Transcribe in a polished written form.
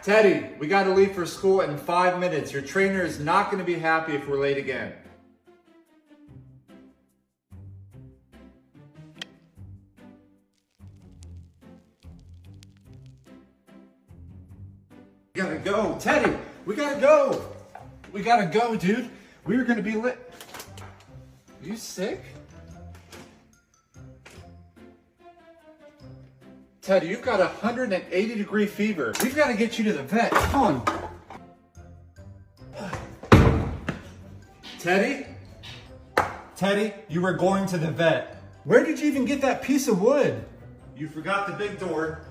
Teddy, we got to leave for school in 5 minutes. Your trainer is not going to be happy if we're late again. We gotta go. Teddy, we gotta go. We gotta go, dude. We were gonna be lit. Are you sick? Teddy, you've got 180-degree fever. We've got to get you to the vet. Come on. Teddy? Teddy, you were going to the vet. Where did you even get that piece of wood? You forgot the big door.